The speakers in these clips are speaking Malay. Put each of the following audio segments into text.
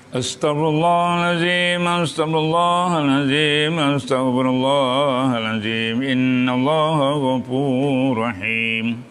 Astaghfirullahaladzim, astaghfirullahaladzim, astaghfirullahaladzim. Innallaha ghafurur rahim.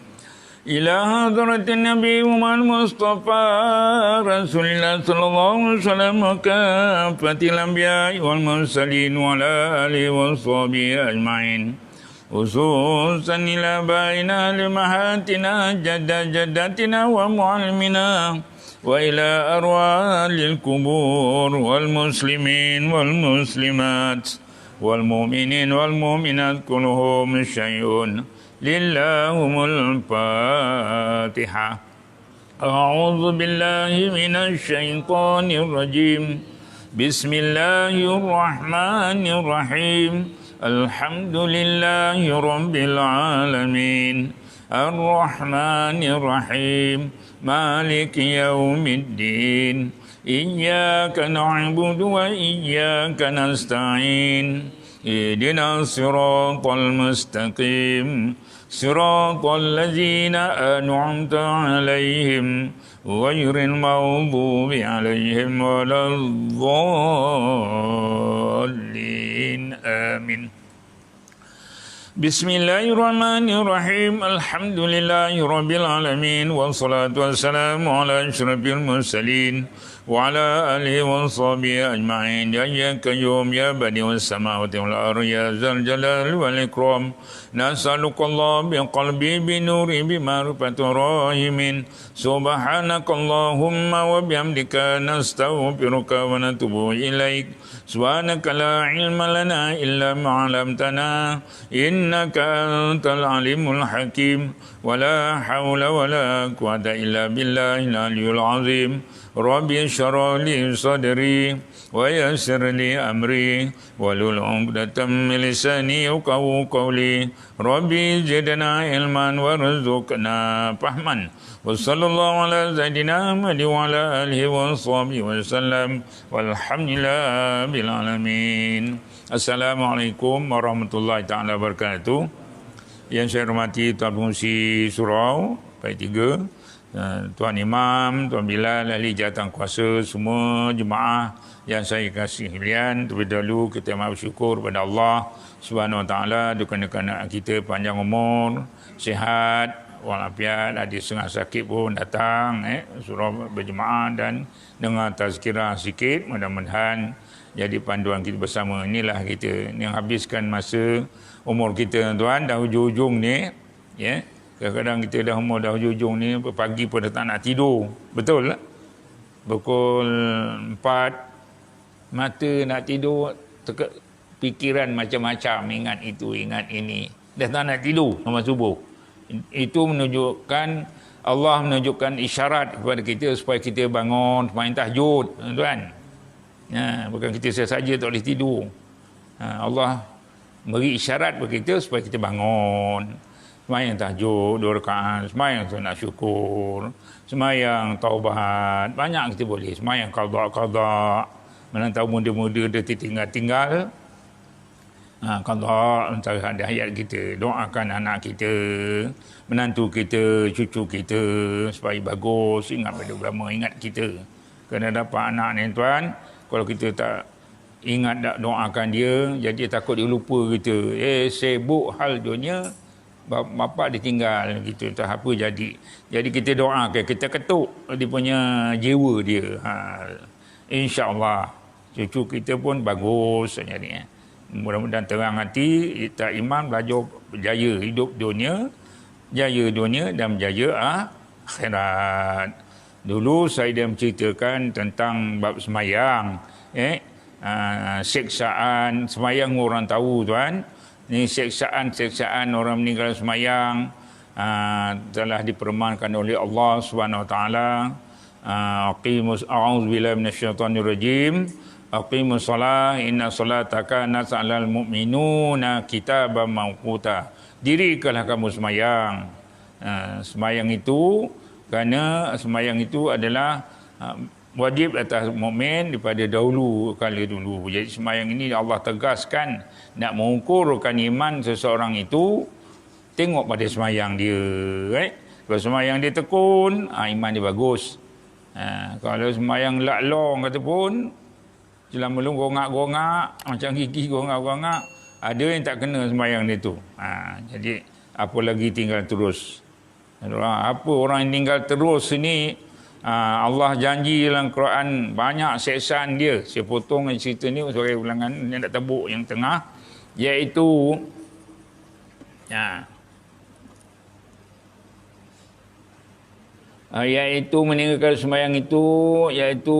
Ila hadratin Nabi Muhammad Mustafa Rasulullah sallallahu alaihi wasallam kafatil anbiya wal mursalin wa ala alihi wa sahbihi ajma'in. Khususan ila baina limahatina jaddatina wa mu'allimina وإلى أرواح القبور والمسلمين والمسلمات والمؤمنين والمؤمنات كلهم شيء لله الفاتحة. أعوذ بالله من الشيطان الرجيم. بسم الله الرحمن الرحيم. الحمد لله رب العالمين الرحمن الرحيم مالك يوم الدين إياك نعبد وإياك نستعين اهدنا الصراط المستقيم صراط الذين أنعمت عليهم غير المغضوب عليهم ولا الضالين آمين. Bismillahirrahmanirrahim. Alhamdulillahi rabbil alamin. Wassalatu wassalamu ala asyrafil mursalin wa ala alihi wa sahbihi ajma'in. Ya qayyum ya badi'us samawati wal ardi ya dzal jalali wal ikram. Nas'alukallah bi qalbi bi nuri bi ma'rifatir rahimin. Subhanakallahumma wa bihamdika nastaghfiruka wa natubu ilaik. Subhanaka la ilma lana illa ma 'allamtana innaka antal alimul hakim. Wala haula wala quwwata illa billahil aliyyil azim. Rabbi shrah li sadri wa yassir li amri wahlul 'uqdatam min lisani yafqahu qawli. Rabbi zidna ilman warzuqna fahman. Wa sallallahu ala sayyidina Muhammad wa ala alihi wa sahbihi wa sallam. Walhamdulillah bil alamin. Assalamualaikum warahmatullahi taala wabarakatuh. Yang saya hormati Tuan Pengurusi Surau Baik 3, Tuan Imam, Tuan Bilal, ahli jawatan kuasa, semua jemaah yang saya kasih sekalian. Terlebih dahulu kita mahu bersyukur kepada Allah Subhanahu Wa Taala, dukan-dukan kita panjang umur, sihat walafiat, ada setengah sakit pun datang surau berjemaah dan dengar tazkirah sikit. Mudah-mudahan jadi panduan kita bersama. Inilah kita yang habiskan masa umur kita tuan, dah hujung-hujung ni ya. Kadang-kadang kita dah umur dah hujung-hujung ni, pagi pun dah tak nak tidur. Betul tak? Pukul 4 mata nak tidur, fikiran macam-macam, ingat itu, ingat ini. Dah tak nak tidur sama subuh. Itu menunjukkan, Allah menunjukkan isyarat kepada kita supaya kita bangun sembahyang tahajud tuan. Bukan kita saja tak boleh tidur. Allah beri isyarat kepada kita supaya kita bangun sembahyang tahajud 2 rakaat, sembahyang sunat syukur, sembahyang taubat, banyak kita boleh. Sembahyang qada, mana tahu muda-muda dia tertinggal, qada antara hayat kita, doakan anak kita, menantu kita, cucu kita supaya bagus, ingat pada ulama, ingat kita. Kena dapat anak ni tuan, kalau kita tak ingat tak doakan dia, jadi takut dia lupa kita. Sibuk hal dunia, bapa ditinggal gitu, tak apa jadi. Jadi kita doakan, kita ketuk dia punya jiwa dia. InsyaAllah cucu kita pun bagus jadi. Mudah-mudahan terang hati, tak iman belajar berjaya hidup dunia, jaya dunia dan berjaya akhirat. Dulu saya dah menceritakan tentang bab semayang, siksaan semayang orang tahu tuan. Ni siksaan orang meninggal semayang telah dipermankan oleh Allah Subhanahu Wa Taala. A'udzubillahi minasyaitonir rajim. Aqimus shalah inna salata kanat 'alal mu'minuna kitaban mawquta. Dirikanlah kamu semayang. Semayang itu, kerana semayang itu adalah wajib atas mukmin daripada dahulu kala dulu. Jadi semayang ini Allah tegaskan, nak mengukurkan iman seseorang itu tengok pada semayang dia. Kalau semayang dia tekun, iman dia bagus. Kalau sembahyang long kata pun, selama lu gongak-gongak, macam gigi gongak-gongak, ada yang tak kena sembahyang dia tu. Jadi, apa lagi tinggal terus. Apa orang yang tinggal terus ni, Allah janji dalam Quran banyak seksaan dia. Saya potong cerita ni sebagai ulangan yang nak tabuk yang tengah, iaitu iaitu meninggalkan sembahyang itu, iaitu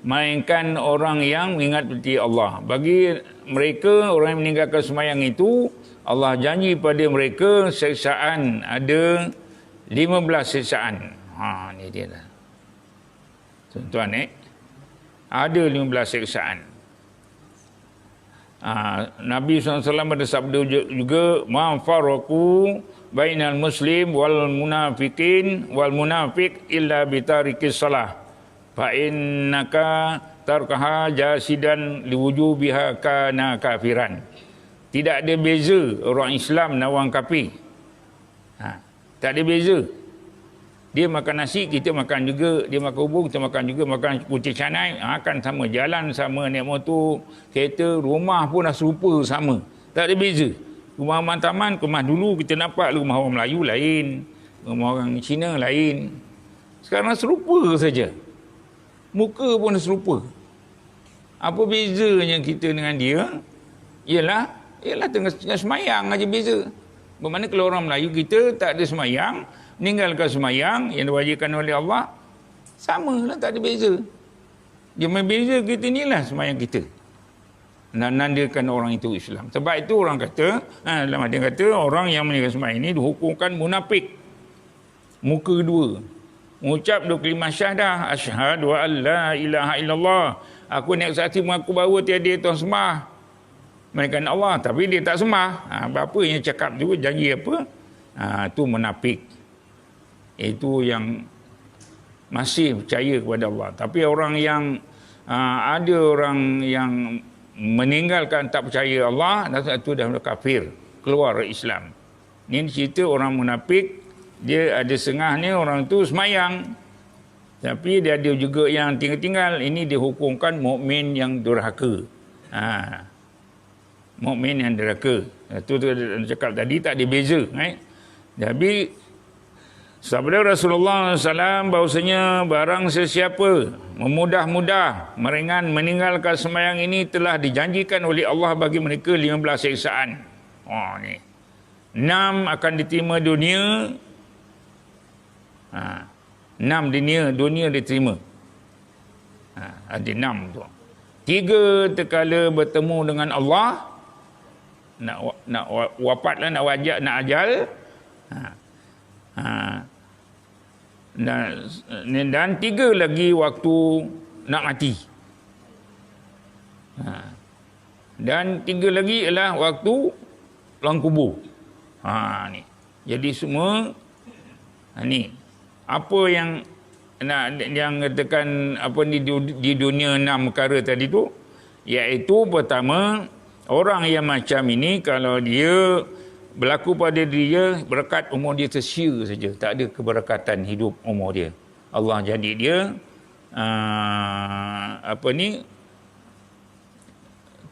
melainkan orang yang mengingat peti Allah. Bagi mereka, orang yang meninggalkan sembahyang itu, Allah janji pada mereka seksaan, ada 15 seksaan. Ni dia dah. Tuan-tuan ada 15 seksaan. Nabi SAW bersabda juga, ma faraku bainal muslim wal munafiqin wal munafiq illa bitarikis salah fa innaka tarkaha jasidan liwujubiha kana kafiran. Tidak ada beza orang Islam dan orang kafir. Tak ada beza. Dia makan nasi, kita makan juga. Dia makan hubung, kita makan juga. Makan kucing canai, akan sama. Jalan sama, naik motor, kereta, rumah pun dah serupa sama. Tak ada beza. Rumah orang taman, rumah dulu kita nampak rumah orang Melayu lain, rumah orang Cina lain. Sekarang serupa saja. Muka pun serupa. Apa bezanya kita dengan dia? Ialah tengah semayang aja beza. Bermakna kalau orang Melayu kita tak ada semayang, meninggalkan semayang yang diwajibkan oleh Allah, samalah, tak ada beza. Dia membeza kita inilah semayang kita. Nandakan orang itu Islam. Sebab itu orang kata, dalam hadis kata, orang yang meninggalkan semayang ini dihukumkan munafik. Muka kedua. Mengucap dua kalimah syahadah, asyhadu an la ilaha illallah. Aku nak saksi mengaku bahawa tiada Tuhan sembah melainkan Allah, tapi dia tak sembah. Apa yang cakap tu, janji apa? Tu munafik. Itu yang masih percaya kepada Allah. Tapi orang yang ada orang yang meninggalkan tak percaya Allah, itu dah kafir, keluar Islam. Ini cerita orang munafik. Dia ada setengahnya orang tu semayang, tapi dia ada juga yang tinggal-tinggal. Ini dihukumkan mukmin yang durhaka. Mukmin yang durhaka. Itu cakap tadi tak ada beza. Jadi sabda Rasulullah SAW bahawasanya barang sesiapa memudah-mudah meringan meninggalkan sembahyang ini telah dijanjikan oleh Allah bagi mereka 15 siksaan. Ni 6 akan diterima dunia. 6 dunia diterima. Ada 6 tu. 3 terkala bertemu dengan Allah, nak wafat lah, nak wajak, nak ajal. Dan 3 lagi waktu nak mati. Dan 3 lagi ialah waktu dalam kubur. Ni. Jadi semua ni apa yang katakan apa ni di dunia 6 perkara tadi tu, iaitu pertama, orang yang macam ini kalau dia berlaku pada dia, berkat umur dia tersia saja, tak ada keberkatan hidup umur dia. Allah jadi dia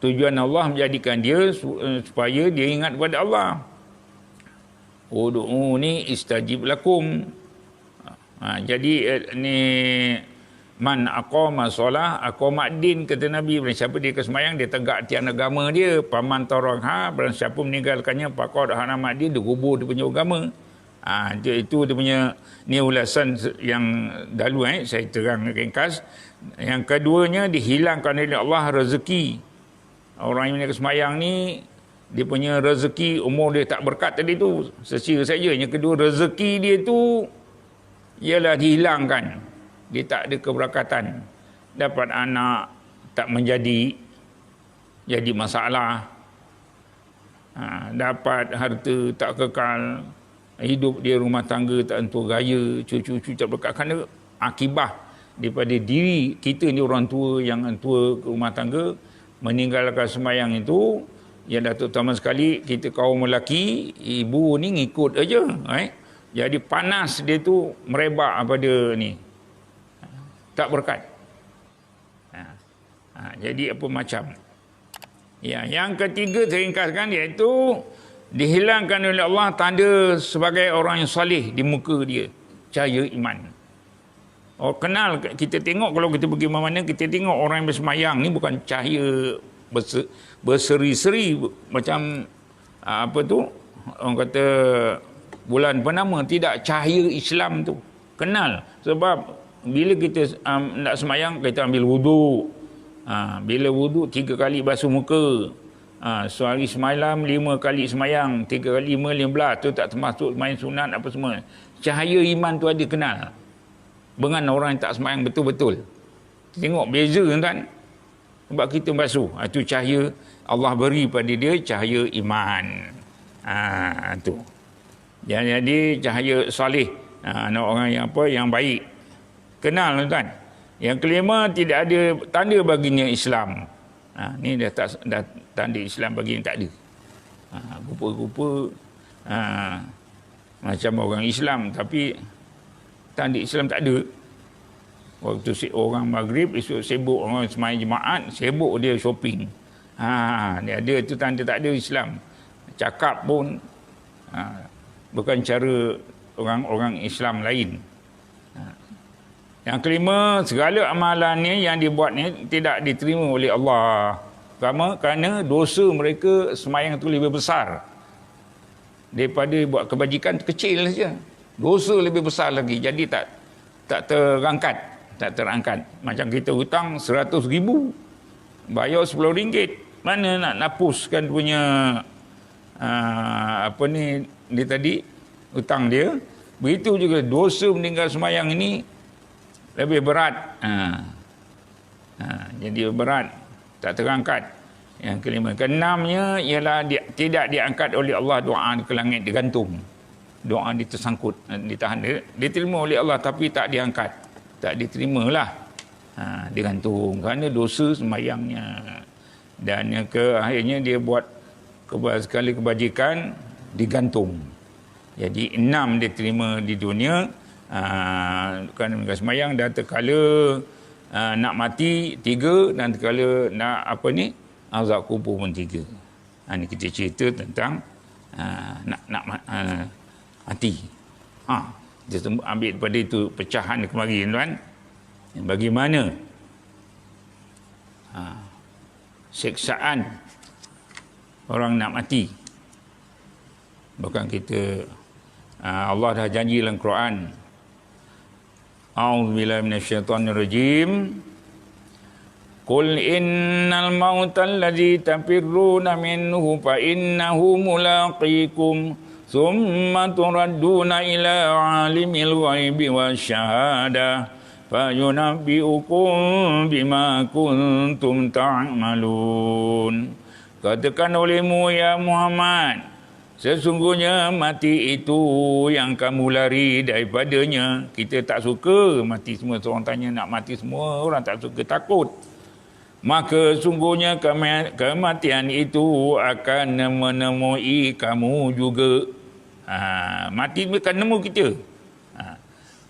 tujuan Allah menjadikan dia supaya dia ingat kepada Allah. Ud'uni istajib lakum. Jadi ni man aqama solah aqama din, kata Nabi. Barang siapa dia kesemayang, dia tegak tiang agama dia. Paman tarangha, barang siapa meninggalkannya, faqad harama dia kubur dia punya agama. Itu dia punya ni ulasan yang dahulu saya terang ringkas. Yang keduanya, dihilangkan oleh Allah rezeki. Orang yang kesemayang ni, dia punya rezeki, umur dia tak berkat tadi tu, sesia saja. Yang kedua, rezeki dia tu ialah dihilangkan. Dia tak ada keberkatan. Dapat anak tak menjadi, jadi masalah. Dapat harta tak kekal, hidup dia rumah tangga tak entur gaya, cucu-cucu tak berkat. Kerana akibat daripada diri kita ni, orang tua yang tua ke rumah tangga, meninggalkan sembahyang itu, yang terutama sekali kita kaum lelaki, ibu ni ngikut aja. Jadi panas dia tu merebak pada ni. tak berkat. Jadi apa macam. Ya, yang ketiga teringkaskan iaitu dihilangkan oleh Allah tanda sebagai orang yang salih di muka dia, cahaya iman. Oh, kenal, kita tengok kalau kita pergi mana-mana, kita tengok orang yang bersemayang ni bukan cahaya berseri-seri macam apa tu orang kata bulan purnama, tidak, cahaya Islam tu kenal. Sebab bila kita nak semayang, kita ambil wuduk. Bila wuduk 3 kali basuh muka. Sehari semalam 5 kali semayang, 3 kali 5, 15 tu tak termasuk main sunat apa semua. Cahaya iman tu ada, kenal dengan orang yang tak semayang betul-betul. Tengok beza kan. Sebab kita basuh, itu cahaya Allah beri pada dia, cahaya iman. Tu. Jadi cahaya salih, orang yang apa, yang baik. Kenal tuan. Yang kelima, tidak ada tanda baginya Islam. Ni dah tanda Islam bagi yang tak ada. Rupa-rupa macam orang Islam tapi tanda Islam tak ada. Waktu orang maghrib, esok sibuk orang semayang jemaat, sibuk dia shopping. Dia ada tu tanda tak ada Islam. Cakap pun bukan cara orang-orang Islam lain. Yang kelima, segala amalan ni yang dibuat ni tidak diterima oleh Allah. Pertama, kerana dosa mereka semayang tu lebih besar daripada buat kebajikan kecil saja. Dosa lebih besar lagi, jadi tak terangkat. Macam kita hutang 100,000, bayar RM10, mana nak napuskan punya dia tadi hutang dia. Begitu juga dosa meninggal semayang ini lebih berat. Jadi berat, tak terangkat. Yang kelima. Keenamnya ialah tidak diangkat oleh Allah doa ke langit, digantung. Doa dia tersangkut, ditahan. Diterima oleh Allah tapi tak diangkat, tak diterimalah. Digantung kerana dosa semayangnya. Dan yang akhirnya dia buat sekali kebajikan, digantung. Jadi 6 dia terima di dunia. Kerana meninggal semayang, dan terkala nak mati 3, dan terkala nak azab kubur pun 3. Ini kita cerita tentang nak mati. Kita ambil daripada itu pecahan kemari tuan. Bagaimana siksaan orang nak mati. Bahkan kita Allah dah janji dalam Quran, A'udzubillahi minasyaitonirrajim. Qul innal mautal ladzi tafirruna minhu fa innahu mulaqikum thumma turadduna ila alimil ghaibi wasyahadah fayunabbi'ukum bima kuntum ta'malun. Katakan olehmu ya Muhammad, sesungguhnya mati itu yang kamu lari daripadanya. Kita tak suka mati semua. Seorang tanya nak mati semua, orang tak suka, takut. Maka sungguhnya kematian itu akan menemui kamu juga. Mati akan nemu kita.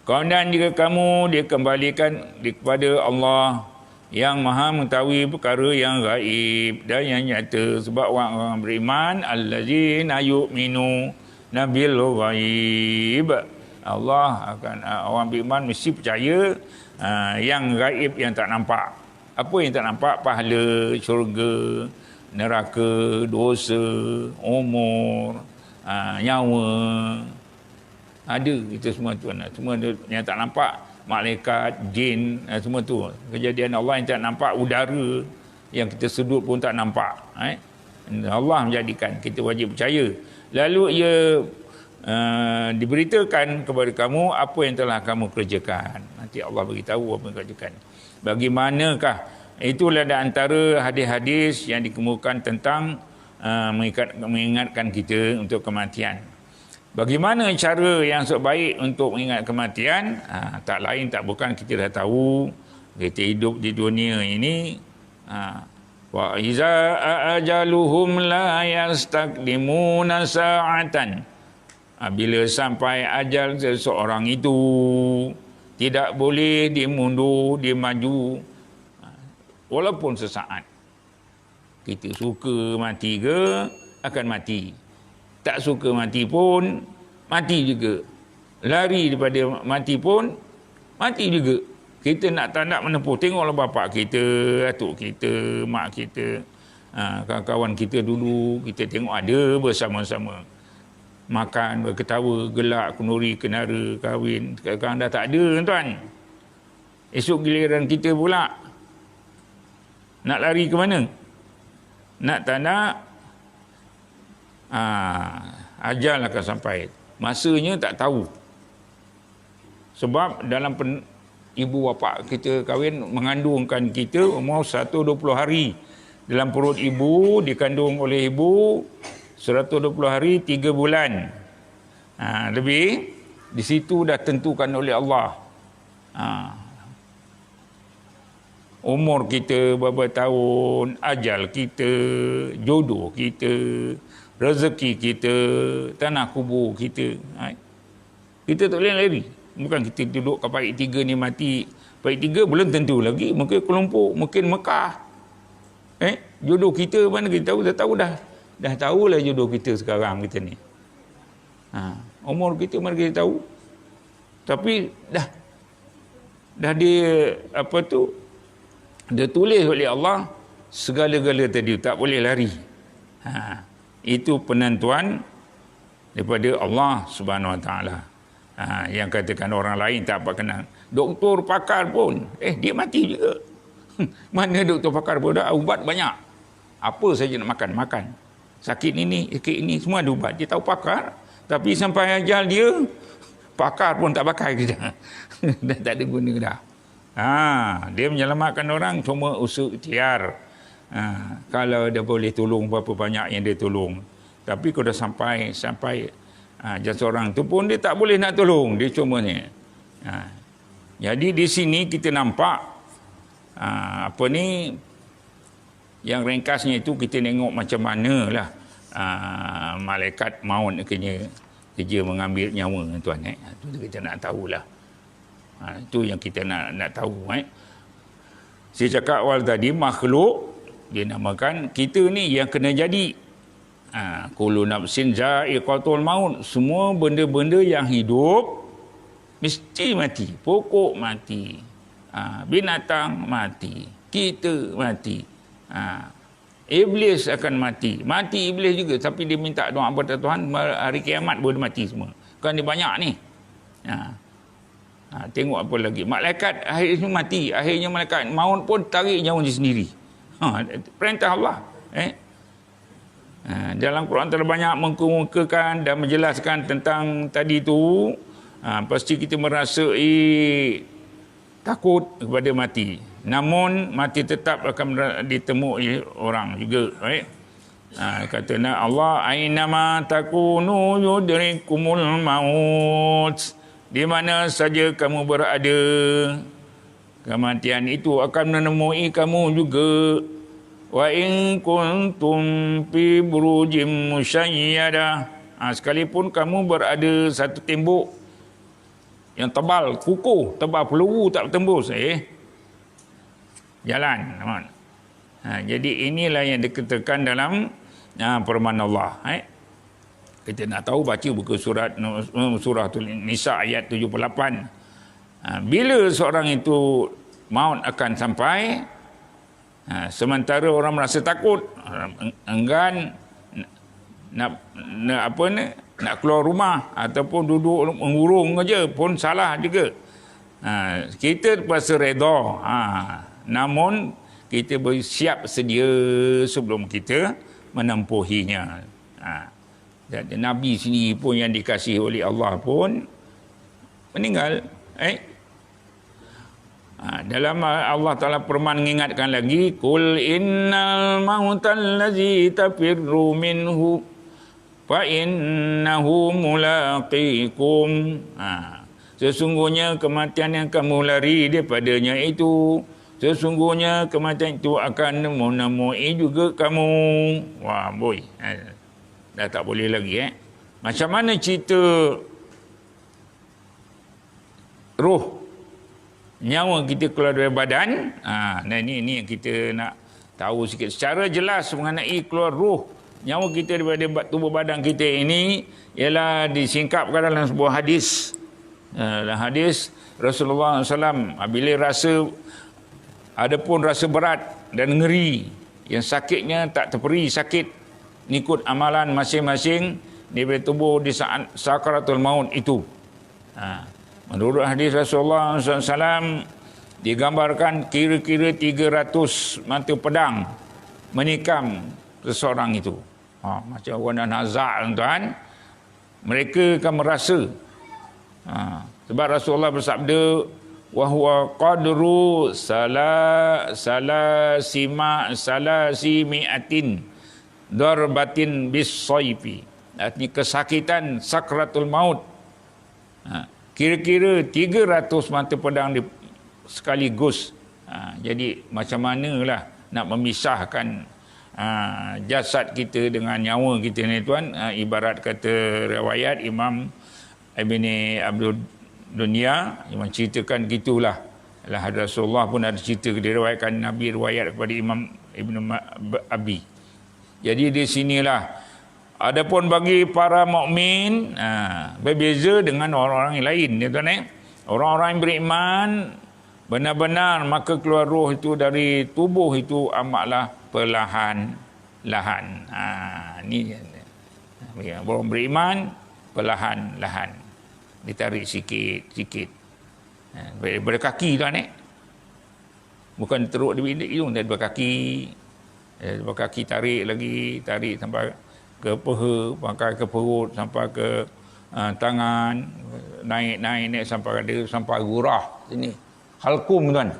Dan jika kamu dikembalikan kepada Allah yang maha mengetahui perkara yang gaib dan yang nyata. Sebab orang-orang beriman, allazina yu'minu nabil ghaib, Allah akan orang beriman mesti percaya yang gaib, yang tak nampak. Apa yang tak nampak? Pahala, syurga, neraka, dosa, umur, nyawa. Ada itu semua tuan. Semua yang tak nampak, malaikat, jin, semua tu. Kejadian Allah yang tak nampak, udara yang kita sedut pun tak nampak. Allah menjadikan, kita wajib percaya. Lalu ia diberitakan kepada kamu apa yang telah kamu kerjakan. Nanti Allah beritahu apa yang kerjakan. Bagaimanakah? Itulah di antara hadis-hadis yang dikemukakan tentang mengingatkan kita untuk kematian. Bagaimana cara yang sebaik untuk mengingat kematian? Tak lain tak bukan, kita dah tahu kita hidup di dunia ini. Wa iza ajaluhum la yastaqdimuna sa'atan. Bila sampai ajal seseorang itu, Tidak boleh dia mundur, dia maju. Walaupun sesaat. Kita suka mati ke, akan mati. Tak suka mati pun, mati juga. Lari daripada mati pun, mati juga. Kita tak nak menempuh. Tengoklah bapa kita, atuk kita, mak kita, kawan-kawan kita dulu. Kita tengok ada bersama-sama. Makan, berketawa, gelak, kenuri, kenara, kahwin. Sekarang dah tak ada, tuan. Esok giliran kita pula. Nak lari ke mana? Nak tak nak, ajal akan sampai. Masanya tak tahu. Sebab dalam ibu bapa kita kahwin, mengandungkan kita umur 120 hari. Dalam perut ibu, dikandung oleh ibu 120 hari, 3 bulan. Lebih, di situ dah tentukan oleh Allah. Umur kita berapa tahun, ajal kita, jodoh kita, rezeki kita, tanah kubur kita. Kita tak boleh lari. Bukan kita duduk kat Parit 3 ni mati. Parit 3 belum tentu lagi. Mungkin Kuala Lumpur, mungkin Mekah. Jodoh kita mana kita tahu? Dah tahu dah. Dah tahulah jodoh kita sekarang kita ni. Umur kita mana kita tahu? Tapi dah dia dia tulis oleh Allah segala-gala tadi, tak boleh lari. Itu penentuan daripada Allah Subhanahu Wa Taala. Yang katakan orang lain tak apa kenal. Doktor pakar pun, dia mati juga. Mana doktor pakar pun dah ubat banyak. Apa saja nak makan. Sakit ini, semua ada ubat. Dia tahu pakar, tapi sampai ajal dia, pakar pun tak pakai kita. Dah tak ada guna dah. Dia menyelamatkan orang cuma usaha ikhtiar. Kalau dia boleh tolong berapa banyak yang dia tolong. Tapi kalau dah sampai jasa orang tu pun dia tak boleh nak tolong. Dia cuma ni. Jadi di sini kita nampak yang ringkasnya itu kita tengok macam manalah malaikat maut kerja mengambil nyawa, tuan. Itu kita nak tahulah. Itu yang kita nak tahu. Saya cakap awal tadi, makhluk dia namakan kita ni yang kena jadi. Kullu nafsin za'iqatul maut. Semua benda-benda yang hidup mesti mati. Pokok mati, binatang mati, kita mati, iblis akan mati iblis juga. Tapi dia minta doa kepada Tuhan, hari kiamat boleh mati semua. Kan dia banyak ni. Tengok apa lagi. Malaikat akhirnya mati. Akhirnya malaikat maut pun tarik nyawa dia sendiri. Perintah Allah. Dalam Quran terlalu banyak mengkemukakan dan menjelaskan tentang tadi tu. Pasti kita merasa takut kepada mati. Namun mati tetap akan ditemui orang juga. Kata Allah, ainama takunu yudrikumul maut. Di mana saja kamu berada, kematian itu akan menemui kamu juga. Wa in kuntum fi burujim musyayyada. Sekalipun kamu berada satu tembok yang tebal, kukuh, tebal, peluru tak tembus, jalan. Jadi inilah yang dikatakan dalam firman Allah. Kita nak tahu, baca buku suratul Nisa ayat 78. Bila seorang itu maut akan sampai, sementara orang merasa takut, enggan nak keluar rumah ataupun duduk mengurung aja pun salah juga. Kita terpaksa redha. Namun kita bersiap sedia sebelum kita menempuhinya. Dan Nabi sendiri pun yang dikasihi oleh Allah pun meninggal. Dalam Allah Ta'ala firman mengingatkan lagi, Qul innal mautal ladzi tafirru minhu fa innahu mulaqikum. Sesungguhnya kematian yang kamu lari daripadanya itu, sesungguhnya kematian itu akan menemui juga kamu. Wah, boy. Dah tak boleh lagi. Macam mana cerita roh nyawa kita keluar dari badan. Nah ini yang kita nak tahu sikit secara jelas mengenai keluar roh nyawa kita daripada tubuh badan kita ini ialah disingkapkan dalam sebuah hadis. Dalam hadis Rasulullah SAW, bila adapun rasa berat dan ngeri, yang sakitnya tak terperi sakit, ikut amalan masing-masing daripada tubuh di saat sakaratul maut itu. Menurut hadis Rasulullah SAW, digambarkan kira-kira 300 mata pedang menikam seseorang itu. Macam orang nazak, tuan-tuan, mereka akan merasa. Sebab Rasulullah bersabda, wahwa qadru salasimi'atin darbatin bis-sayfi. Artinya kesakitan sakratul maut. Kira-kira 300 mata pedang sekaligus. Jadi macam manalah nak memisahkan jasad kita dengan nyawa kita ni, tuan. Ibarat kata riwayat Imam Ibn Abdul Dunia yang menceritakan gitulah. Rasulullah pun ada cerita, diriwayatkan Nabi riwayat kepada Imam Ibn Abi. Jadi di sinilah, adapun bagi para mukmin berbeza dengan orang-orang yang lain, ya tuan. Orang-orang yang beriman benar-benar maka keluar roh itu dari tubuh itu amatlah perlahan-lahan. Ni orang beriman perlahan-lahan, ditarik sikit-sikit daripada kaki, tuan. Bukan teruk di hidung, daripada kaki tarik lagi, tarik sampai ke peha, pakai ke perut, sampai ke tangan, naik sampai gurah sini, halkum, tuan.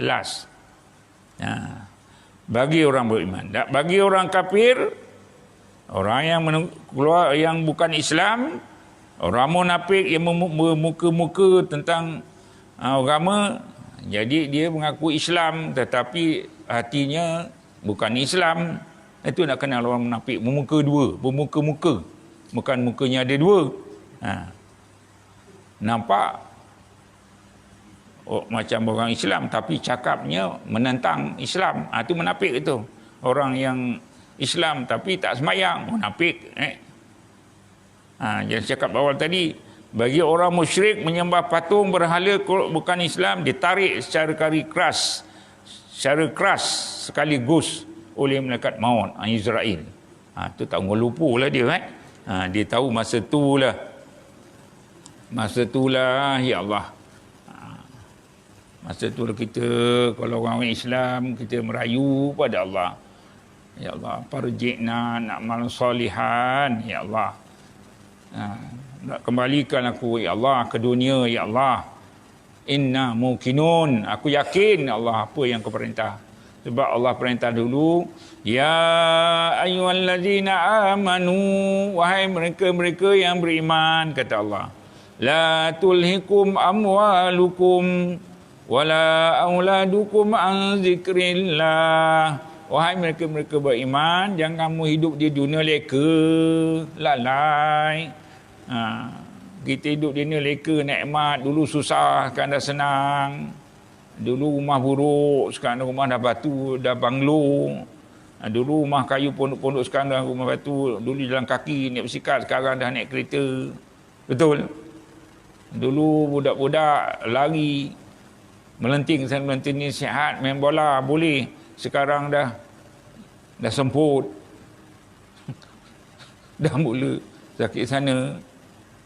Las. Bagi orang beriman. Bagi orang kafir, orang yang keluar yang bukan Islam, orang munafik yang bermuka-muka tentang agama, jadi dia mengaku Islam tetapi hatinya bukan Islam. Itu nak kenal orang munafik, bermuka-muka, bukan mukanya ada dua. Nampak macam orang Islam tapi cakapnya menentang Islam. Itu munafik itu. Orang yang Islam tapi tak sembahyang, munafik. Yang cakap awal tadi, bagi orang musyrik menyembah patung berhala bukan Islam, ditarik secara keras sekaligus oleh malaikat maut, Israel. Tu tak ngelupu lah dia, kan. Dia tahu masa itulah, ya Allah. Masa itulah kita, kalau orang Islam, kita merayu pada Allah. Ya Allah, parji'na na'mal salihan, ya Allah. Nak kembalikan aku, ya Allah, ke dunia, ya Allah. Inna muqinun, aku yakin, ya Allah, apa yang kau perintah. Sebab Allah perintah dulu, ya ayyuhallazina amanu, wahai mereka-mereka yang beriman, kata Allah, la tulhikum amwalukum wala auladukum an zikrillah. Wahai mereka-mereka beriman, jangan kamu hidup di dunia leka, lalai. Kita hidup di dunia leka, nikmat. Dulu susah, sekarang dah senang. Dulu rumah buruk, sekarang rumah dah batu, dah banglo. Dulu rumah kayu pondok-pondok, sekarang dah rumah batu. Dulu jalan kaki, naik bersikap, sekarang dah naik kereta. Betul? Dulu budak-budak lari, melenting sana melenting ni, sihat, main bola boleh. Sekarang dah semput. Dah mula sakit sana.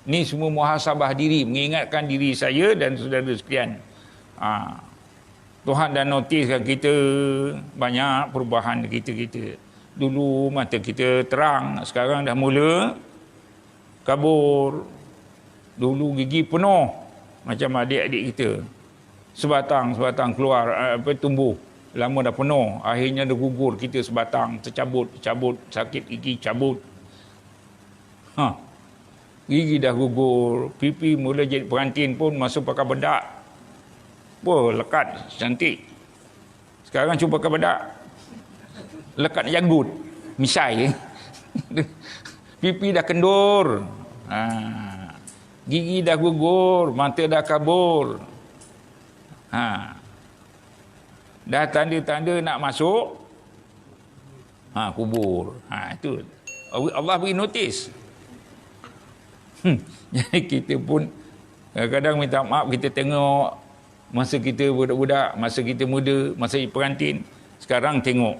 Ni semua muhasabah diri, mengingatkan diri saya dan saudara sekalian. Tuhan dah notiskan kita banyak perubahan kita. Dulu mata kita terang, sekarang dah mula kabur. Dulu gigi penuh macam adik-adik kita. Sebatang keluar, tumbuh. Lama dah penuh, akhirnya dah gugur kita sebatang, tercabut, sakit gigi cabut. Gigi dah gugur, pipi mula jadi pengantin pun masuk pakai bedak. Lekat, cantik. Sekarang cuba pakai bedak, lekat janggut, misai. Pipi dah kendur. Gigi dah gugur, mata dah kabur. Dah tanda-tanda nak masuk kubur. Itu Allah beri notis. Jadi kita pun kadang-kadang minta maaf, kita tengok masa kita budak-budak, masa kita muda, masa perantin, sekarang tengok.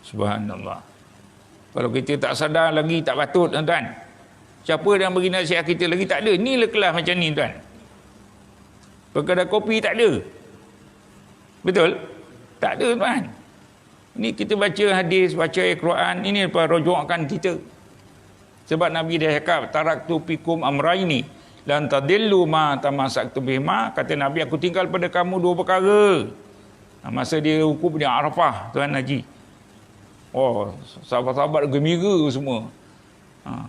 Subhanallah. Kalau kita tak sadar lagi, tak patut, tuan-tuan. Siapa yang bagi nasihat kita lagi? Tak ada. Inilah kelas macam ni, tuan. Perkara kopi tak ada. Betul? Tak ada, tuan. Ini kita baca hadis, baca Al-Quran, ini apa rujukkan kita. Sebab Nabi dah cakap, taraktu fikum amraini lan tadillu ma tamassaktum bihima. Kata Nabi, aku tinggal pada kamu dua perkara. Masa dia hukum di Arafah, Tuan Haji. Sahabat-sahabat gembira semua.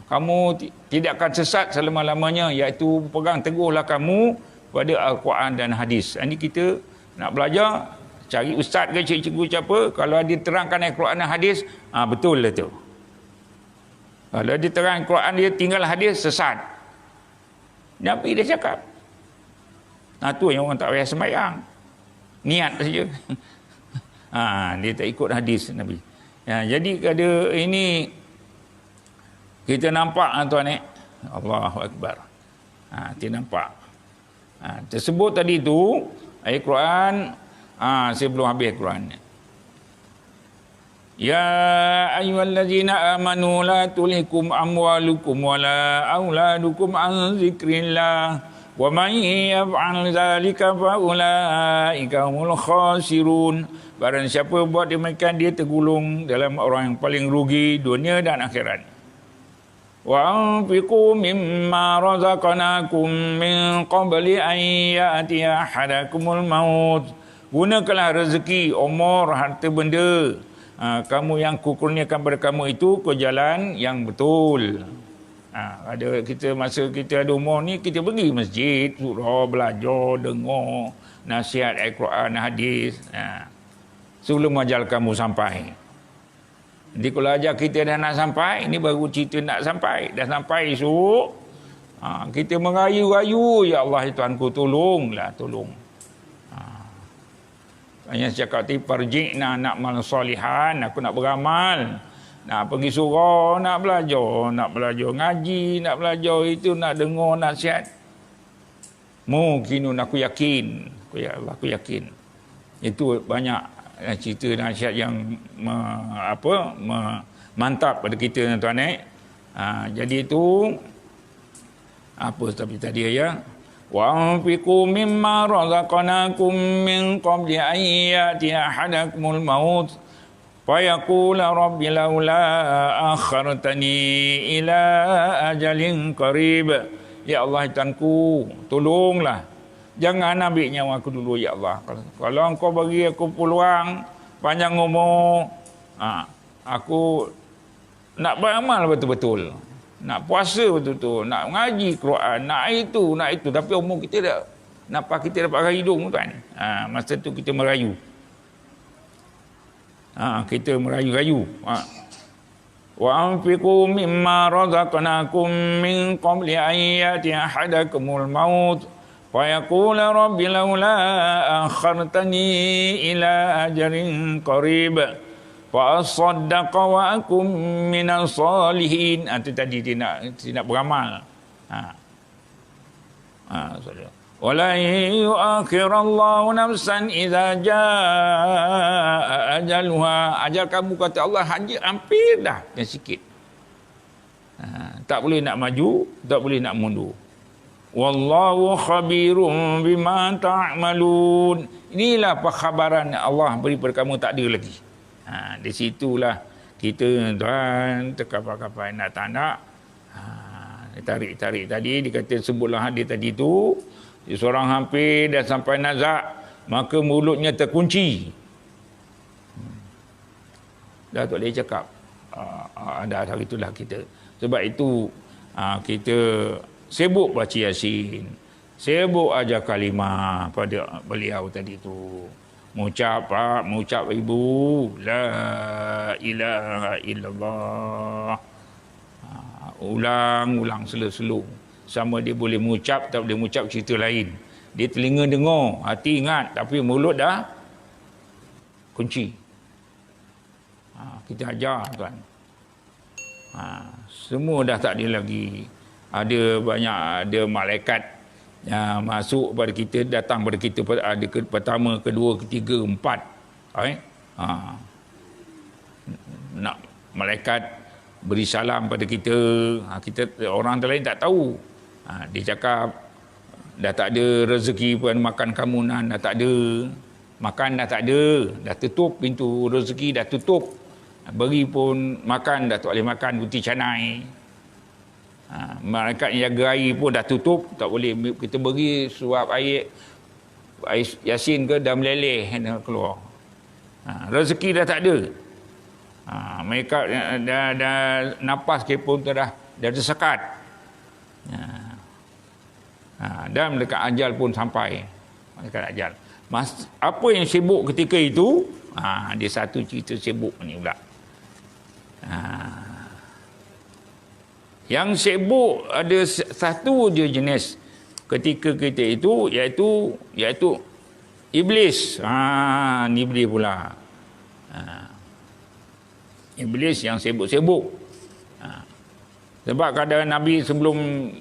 Kamu tidak akan sesat selama-lamanya, iaitu pegang teguhlah kamu pada Al-Quran dan hadis. Ini kita nak belajar, cari ustaz ke cikgu siapa, kalau dia terangkan Al-Quran dan hadis, betul lah tu. Kalau dia terang Al-Quran, dia tinggal hadis, sesat. Nabi dah cakap. Tu yang orang tak payah sembahyang. Niat saja. Dia tak ikut hadis Nabi. Jadi ada ini kita nampak, tuan Allahu Akbar. Kita nampak. Tersebut tadi tu ayat Quran. Saya belum habis Quran. Ya ayyuhallazina amanu la tulhikum amwalukum wala auladukum an zikrillah wa man yaf'al dzalika fa ulaika humul khasirun. Barang siapa buat demikian, dia tergolong dalam orang yang paling rugi dunia dan akhirat. Wa anfiqu mimma razaqnakum min qabli an ya'tiya ahadakumul maut. Gunakanlah rezeki, umur, harta benda kamu yang kukurniakan pada kamu itu ke jalan yang betul. Ada kita masa kita ada umur ni, kita pergi masjid, surau, belajar, dengar nasihat Al-Quran, hadis. Sebelum ajal kamu sampai. Jadi kalau ajal kita dah nak sampai, ini baru cerita nak sampai. Dah sampai esok, kita merayu-rayu, ya Allah Tuhanku, tolonglah, tolong. Hanya cakap tadi, farji'na nak mal salihan, aku nak beramal, nak pergi surau, nak belajar ngaji, nak belajar itu, nak dengar nasihat. Mungkin aku yakin, aku yakin. Itu banyak cerita nasihat yang mantap pada kita, tuan. Jadi itu apa tadi ya? Wa anfiqu mimma razaqnakum min qabli an ya'tiya ahadakumul maut fa yaqula rabbi laula akhartani ila ajalin qarib. Ya Allah Tuhanku, tolonglah, jangan ambil nyawa aku dulu ya Allah. Kalau engkau bagi aku peluang panjang umur, aku nak beramal betul-betul, nak puasa betul-betul, nak ngaji Quran, nak itu. Tapi umur kita dah, nampak kita dapat hidung, tuan. Masa tu kita merayu. Kita merayu-rayu. Wa anfiqu mimma razaqnakum min qabli an ya'tiya ahadakumul maut fa yaqula rabbi laula akhartani ila ajalin qarib fa asaddaqa wa akum minas salihin. Itu tadi dia nak beramal. Wala yu'akhirallahu nafsan idza jaa ajaluha. Ajal kamu, kata Allah, hampir dah, yang sikit. Tak boleh nak maju, tak boleh nak mundur. Wallahu khabirum bima ta'malun. Inilah perkhabaran Allah beri pada kamu, tak ada lagi. Di situlah kita, tuan, terkapar-kapar nak tak nak. Tarik-tarik tadi, dikata sebutlah hadis tadi tu. Seorang hampir dah sampai nazak, maka mulutnya terkunci. Dah tak boleh cakap. Dah hari itulah kita. Sebab itu kita sibuk baca Yasin, sibuk ajar kalimah pada beliau tadi tu. Mengucap ibu, la ilaha illallah. Ulang-ulang selo-selo. Sama dia boleh mengucap, tak boleh mengucap, cerita lain. Dia telinga dengar, hati ingat, tapi mulut dah kunci. Kita ajar tuan. Semua dah tak ada lagi. Ada malaikat yang masuk pada kita, datang pada kita, ada pertama, kedua, ketiga, empat. Nak malaikat beri salam pada kita, orang lain tak tahu. Dia cakap dah tak ada rezeki pun makan kamunan, dah tak ada makan, dah tak ada, dah tutup pintu rezeki, dah tutup. Beri pun makan, dah tak boleh makan putih canai. Malaikat yang jaga air pun dah tutup, tak boleh. Kita beri suap air Yasin ke, dah meleleh, dah keluar. Rezeki dah tak ada. Mereka dah napas ke pun dah tersekat. Dan dekat ajal pun sampai. Dekat ajal. Apa yang sibuk ketika itu? Dia satu cerita sibuk ni pula. Yang sibuk ada satu je jenis ketika kita itu, iaitu iblis. Ni iblis pula. Iblis yang sibuk-sibuk. Sebab kadang Nabi sebelum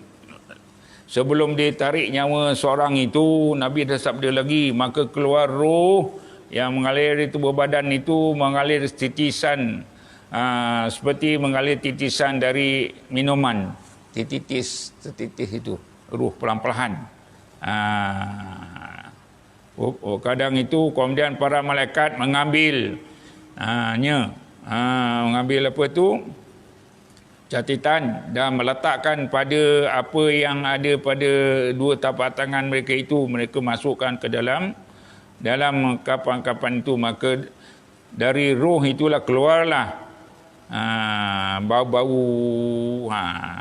dia tarik nyawa seorang itu, Nabi dah sabda lagi, maka keluar roh yang mengalir di tubuh badan itu, mengalir titisan, seperti mengalir titisan dari minuman. Titis itu, ruh pelan-pelan. Kadang itu kemudian para malaikat mengambil mengambil apa tu, catatan, dan meletakkan pada apa yang ada pada dua tapak tangan mereka itu, mereka masukkan ke dalam kapan-kapan itu. Maka dari roh itulah keluarlah bau-bau.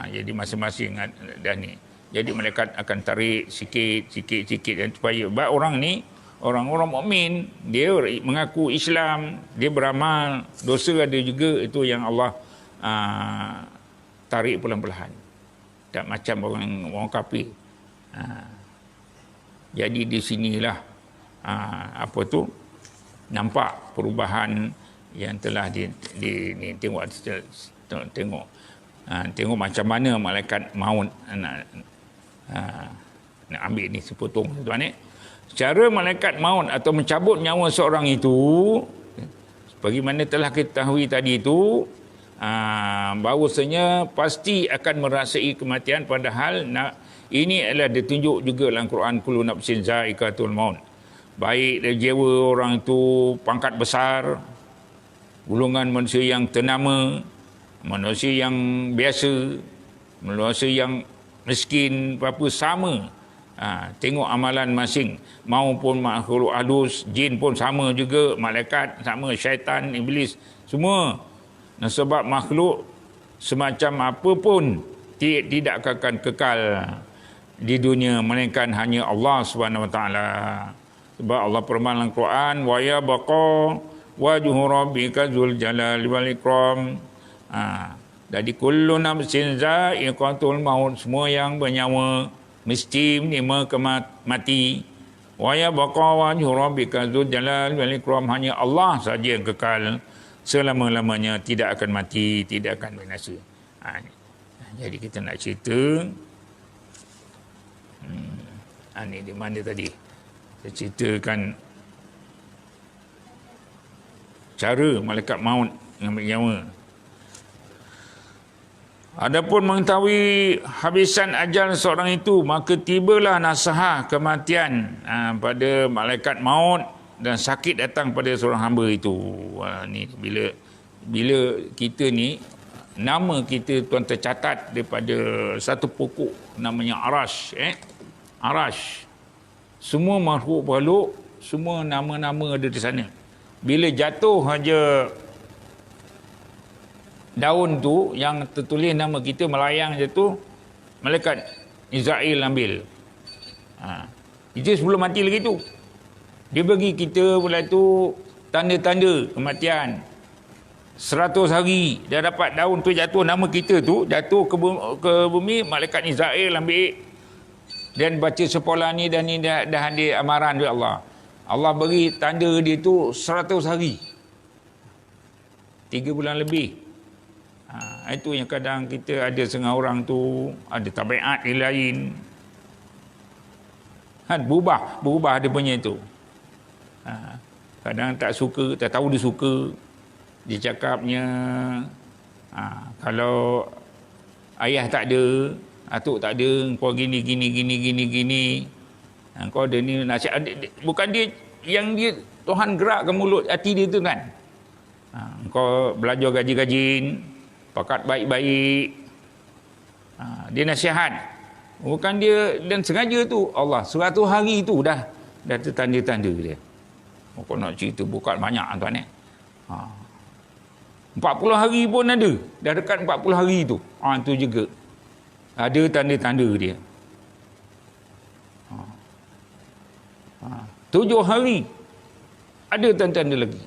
Jadi masing-masing dah ni. Jadi malaikat akan tarik sikit dan supaya orang-orang mukmin, dia mengaku Islam, dia beramal, dosa ada juga, itu yang Allah tarik pelan-pelan. Tak macam orang kafir. Jadi di sinilah nampak perubahan yang telah tengok macam mana malaikat maut nak ambil ni sepotong tuan ni. Cara malaikat maut atau mencabut nyawa seorang itu, bagaimana telah kita ketahui tadi itu, bahawasanya pasti akan merasai kematian, padahal ini adalah ditunjuk juga dalam Quran, kullu nafsin za'iqatul maut. Baik dari jiwa orang itu pangkat besar, golongan manusia yang ternama, manusia yang biasa, manusia yang miskin, apa sama. Tengok amalan masing, maupun makhluk halus, jin pun sama juga, malaikat sama, syaitan, iblis, semua. Dan sebab makhluk semacam apa pun tidak akan kekal di dunia, melainkan hanya Allah Subhanahu Wa Taala. Sebab Allah firman dalam Quran, wa ya baqa wajhu rabbika dzul jalali wal ikram. Jadi kullu nafsin za'iqatul maut, semua yang bernyawa mesti mati. Wa ya baqa wajhu rabbika dzul jalali wal ikram, hanya Allah saja yang kekal selama-lamanya, tidak akan mati, tidak akan binasa. Jadi kita nak cerita ni di mana tadi? Saya ceritakan cara malaikat maut mengambil nyawa. Adapun mengetahui habisan ajal seorang itu, maka tibalah nasahah kematian pada malaikat maut, dan sakit datang pada seorang hamba itu. Ni bila kita ni, nama kita tuan tercatat daripada satu pokok namanya Arash. Arash. Semua makhluk, semua nama-nama ada di sana. Bila jatuh aja daun tu yang tertulis nama kita melayang jatuh, malaikat Israel ambil. Itu sebelum mati lagi tu. Dia bagi kita pula tu tanda-tanda kematian. 100 hari dah dapat daun tu jatuh, nama kita tu jatuh ke bumi, malaikat Israel ambil Dan baca sepolah ni dan ni dah ada amaran dari Allah. Allah beri tanda dia tu 100 hari. 3 bulan lebih. Itu yang kadang kita ada setengah orang tu ada tabiat dia lain. Berubah dia punya itu. Kadang tak suka, tak tahu dia suka. Dia cakapnya kalau ayah tak ada, atuk tak ada, kau gini. Kau ada ni nasihat. Bukan dia yang dia Tuhan gerakkan mulut hati dia tu kan. Kau belajar gaji-gajin, pakat baik-baik. Dia nasihat. Bukan dia, dan sengaja tu Allah 100 hari tu dah tertanda-tanda dia. Kau nak cerita bukan banyak tuan 40 hari pun ada. Dah dekat 40 hari tu. Tu juga ada tanda-tanda dia. 7 hari ada tanda-tanda lagi.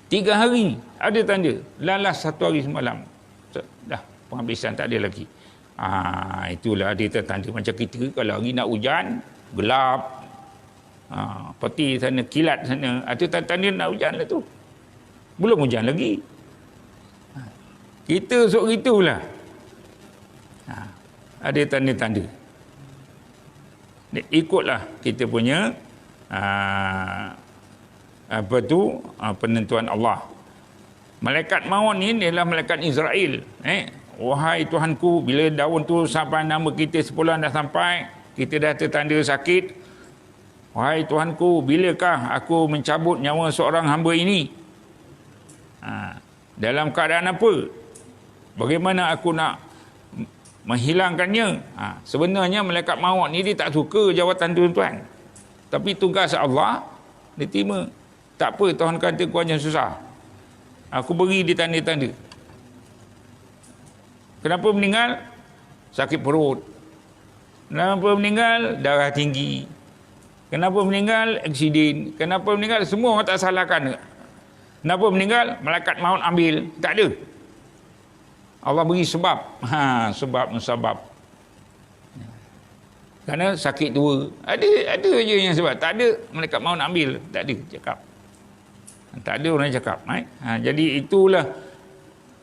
3 hari ada tanda. Lalas 1 hari semalam. Dah penghabisan tak ada lagi. Itulah dia tanda macam kita kalau hari nak hujan, gelap. Peti sana, kilat sana. Itu tanda nak hujan lah tu. Belum hujan lagi. Kita sok gitulah. Ada tanda-tanda. Ikutlah kita punya penentuan Allah. Malaikat maut ni adalah malaikat Israel. Wahai Tuhanku, bila daun tu sampai nama kita sebulan dah sampai, kita dah tertanda sakit. Wahai Tuhanku, bilakah aku mencabut nyawa seorang hamba ini? Dalam keadaan apa? Bagaimana aku nak menghilangkannya? Sebenarnya malaikat maut ni dia tak suka jawatan tuan-tuan. Tapi tugas Allah dia terima. Tak apa, Tuhan kata kau jangan susah. Aku beri dia tanda-tanda. Kenapa meninggal? Sakit perut. Kenapa meninggal? Darah tinggi. Kenapa meninggal? Aksiden. Kenapa meninggal? Semua orang tak salahkan. Kenapa meninggal? Malaikat maut ambil. Tak ada. Allah beri sebab. Sebab musabab. Kerana sakit dua. Ada je yang sebab. Tak ada. Malaikat maut ambil. Tak ada cakap. Tak ada orang cakap. Jadi itulah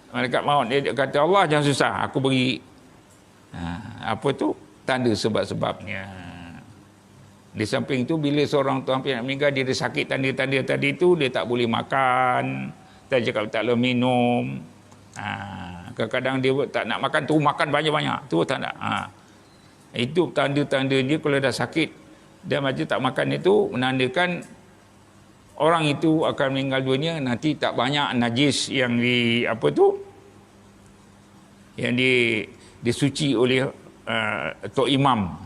malaikat maut. Dia kata Allah jangan susah. Aku beri apa tu? Tanda sebab-sebabnya. Di samping itu bila seorang tu hampir nak meninggal, dia ada sakit tanda-tanda tadi tu, dia tak boleh makan. Tak cakap tak boleh minum. Kadang-kadang dia tak nak makan tu, makan banyak-banyak. Tu tak nak. Itu tanda-tanda dia kalau dah sakit. Dia macam tak makan itu, menandakan orang itu akan meninggal dunia, nanti tak banyak najis yang yang disuci oleh Tok Imam.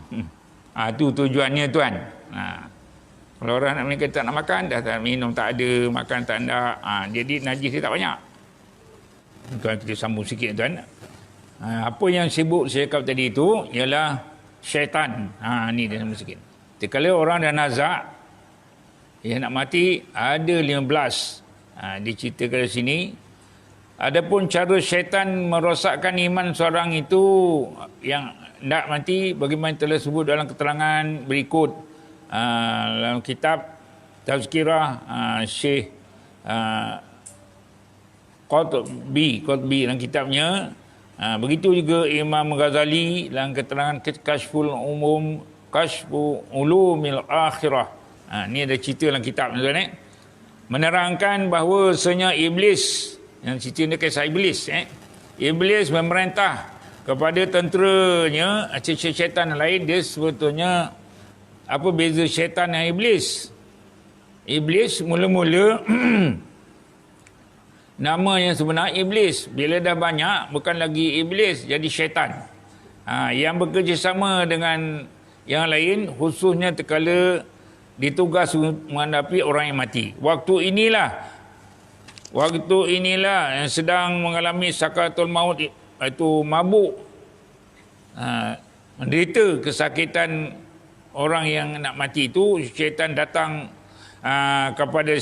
Itu tujuannya tuan. Kalau orang nak meninggal tak nak makan, dah tak minum tak ada, makan tak ada. Jadi najis dia tak banyak. Tuan kita sambung sikit tuan. Apa yang sibuk saya cakap tadi itu ialah syaitan. Ni dia sambung sikit. Kalau orang dah nazak, nak mati, ada 15. Diceritakan di sini. Adapun cara syaitan merosakkan iman seorang itu yang nak mati, bagaimana telah sebut dalam keterangan berikut dalam kitab Tazkirah Syekh Qutbi dalam kitabnya. Begitu juga Imam Ghazali dalam keterangan Kashful Ulumil Akhirah. Ni ada cerita dalam kitab tuan menerangkan bahawasanya iblis, yang cerita ni kisah iblis iblis memerintah kepada tenteranya syaitan lain. Dia sebetulnya apa beza syaitan dan iblis? Iblis mula-mula nama yang sebenar iblis. Bila dah banyak bukan lagi iblis, jadi syaitan. Yang bekerjasama dengan yang lain, khususnya terkala ditugas menghadapi orang yang mati. Waktu inilah yang sedang mengalami sakaratul maut itu mabuk, menderita kesakitan orang yang nak mati itu, syaitan datang kepada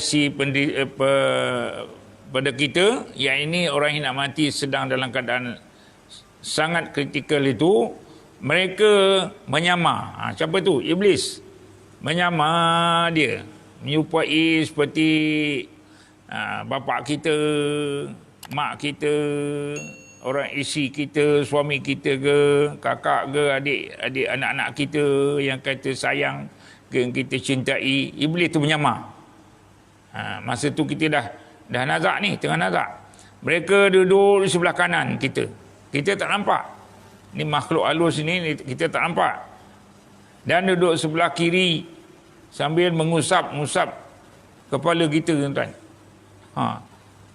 pada kita, yang ini orang yang nak mati sedang dalam keadaan sangat kritikal itu, mereka menyamar. Siapa tu? Iblis. Menyamar dia. Menyerupai seperti bapa kita, mak kita, orang isi kita, suami kita ke, kakak ke, adik anak-anak kita yang kata sayang, yang kita cintai. Iblis tu menyamar. Masa tu kita dah nazak ni, tengah nazak. Mereka duduk di sebelah kanan kita. Kita tak nampak. Ni makhluk halus ni kita tak nampak. Dan duduk sebelah kiri sambil mengusap kepala kita, tuan-tuan.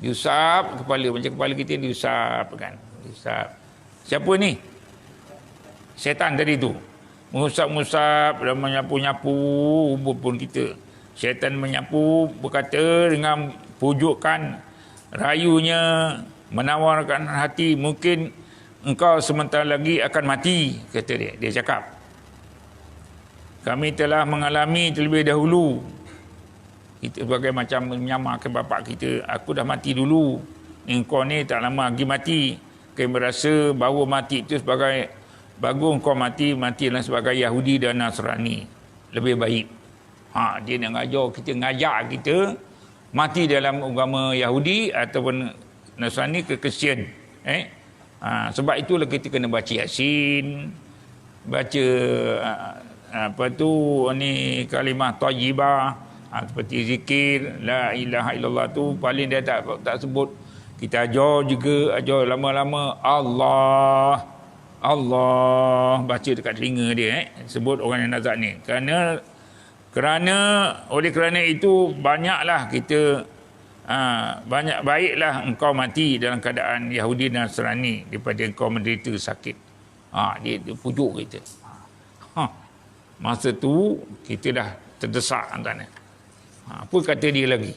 Diusap kepala, macam kepala kita diusap kan. Diusap. Siapa ni? Syaitan tadi tu. Mengusap-ngusap dan menyapu-nyapu pun kita. Syaitan menyapu, berkata dengan pujukan rayunya, menawarkan hati, mungkin engkau sebentar lagi akan mati, kata dia. Dia cakap, kami telah mengalami terlebih dahulu. Kita sebagai macam menyamarkan bapak kita, aku dah mati dulu, engkau ni tak lama lagi mati. Kami merasa bahawa mati itu sebagai, bagus engkau matilah sebagai Yahudi dan Nasrani, lebih baik. Dia nak ngajak kita mati dalam agama Yahudi ataupun Nasrani ke Kristian. Sebab itulah kita kena baca Yasin, baca kalimah thayyibah, seperti zikir la ilaha illallah tu paling dia tak sebut. Kita ajar lama-lama Allah baca dekat telinga dia, sebut orang yang nazak ni. Oleh kerana itu banyaklah kita banyak baiklah engkau mati dalam keadaan Yahudi dan Nasrani daripada engkau menderita sakit. Dia pujuk kita. Masa tu kita dah terdesak antara. Apa kata dia lagi?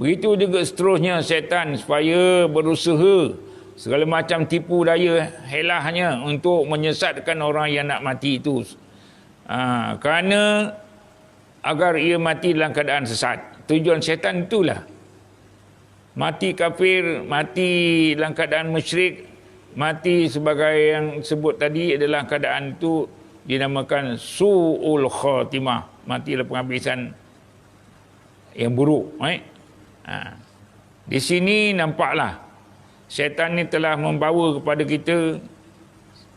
Begitu juga seterusnya syaitan supaya berusaha segala macam tipu daya helahnya untuk menyesatkan orang yang nak mati itu. Kerana agar ia mati dalam keadaan sesat. Tujuan syaitan itulah. Mati kafir, mati dalam keadaan musyrik, mati sebagai yang sebut tadi adalah keadaan itu dinamakan su'ul khatimah. Mati dalam penghabisan yang buruk. Di sini nampaklah syaitan ni telah membawa kepada kita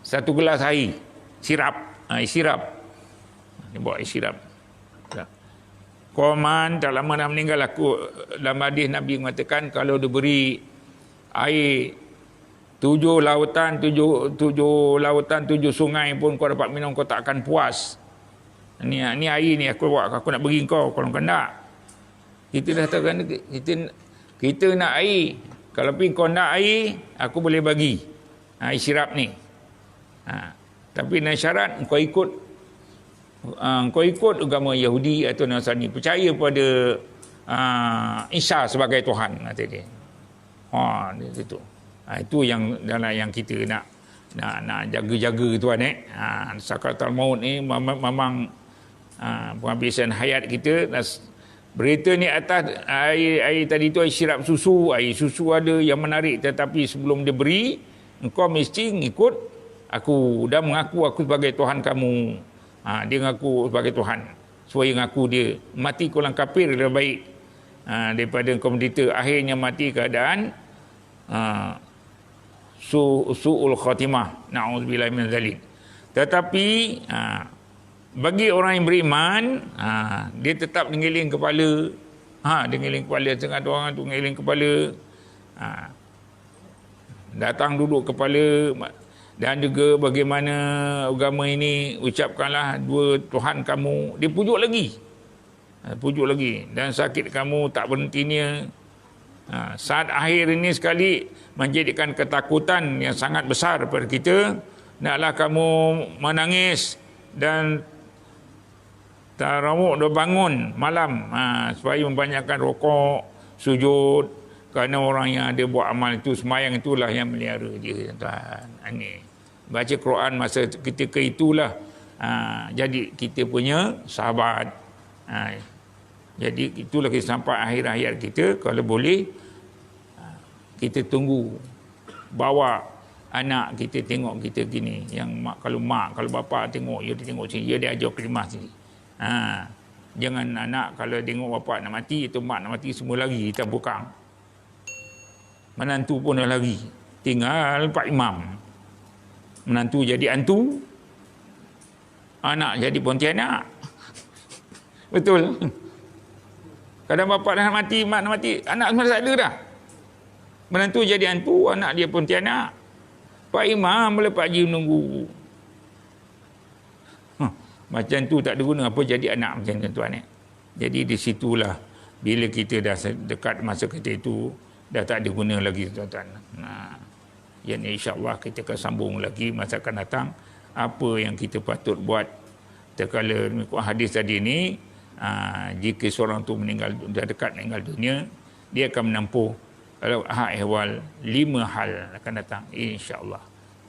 satu gelas air, sirap. Dia bawa air sirap. Qoman tak lama dah meninggal aku. Dalam hadis Nabi mengatakan kalau diberi air 7 lautan, 7 sungai pun kau dapat minum, kau tak akan puas. Ni air ni aku nak bagi kau kalau kau nak. Kita dah tahu kan kita nak air. Kalau kau nak air, aku boleh bagi air sirap ni. Tapi dengan syarat kau ikut agama Yahudi atau Nasrani, percaya pada Isa sebagai Tuhan, kata dia. Itu. Itu yang kita nak jaga-jaga, tuan. Sakaratul maut ni memang penghabisan hayat kita. Berita ni atas air tadi tu air sirap susu. Air susu ada yang menarik, tetapi sebelum dia beri, engkau mesti ngikut aku dan mengaku aku sebagai Tuhan kamu. Dia mengaku sebagai Tuhan. Supaya ngaku dia. Mati kurang kafir lebih baik daripada engkau menderita. Akhirnya mati keadaan su'ul khatimah. Na'udzubillah min zalik. Tetapi bagi orang yang beriman, dia tetap ngiling kepala. Dia ngiling kepala. Setengah orang tu ngiling kepala. Datang duduk kepala. Dan juga bagaimana agama ini, ucapkanlah dua Tuhan kamu. Dia pujuk lagi. Dan sakit kamu tak berhentinya. Saat akhir ini sekali menjadikan ketakutan yang sangat besar pada kita. Naklah kamu menangis dan tarawuk dan bangun malam supaya membanyakkan rokok, sujud, kerana orang yang ada buat amal itu, semayang itulah yang melihara dia, tuan. Ini baca Quran masa ketika itulah jadi kita punya sahabat. Jadi itulah kita sampai akhir hayat kita. Kalau boleh kita tunggu, bawa Anak kita tengok kita gini, yang kalau bapa tengok, dia tengok sini, dia ajar kelimah sini. Jangan anak kalau tengok bapa nak mati atau mak nak mati, semua lari kita bukang. Menantu pun dah lari. Tinggal Pak Imam. Menantu jadi hantu, anak jadi pontianak. Betul. Kadang bapa dah nak mati, mak nak mati, anak semua tak ada dah. Menantu jadi hantu, anak dia pontianak. Pak Imam boleh Pak Haji menunggu. Macam tu tak ada guna apa jadi anak macam tu tuan. Jadi di situlah bila kita dah dekat masa kita itu dah tak ada guna lagi tuan-tuan. Yang insya-Allah kita akan sambung lagi masa akan datang apa yang kita patut buat terkala mengikut hadis tadi ni. Jika seorang tu meninggal, dah dekat meninggal dunia, dia akan menempuh kalau ehwal 5 hal akan datang insya-Allah.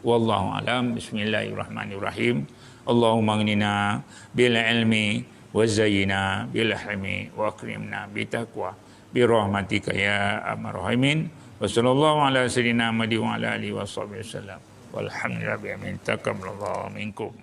Wallahu alam. Bismillahirrahmanirrahim. Allahumma aghnina bil ilmi wa zayyina bil hilmi wa akrimna bi taqwa bi rahmatika ya arhamar rahimin. Wa sallallahu ala sayyidina Muhammad wa ala alihi wa sahbihi wasallam. Walhamdulillahi min taqabbalallahu minkum.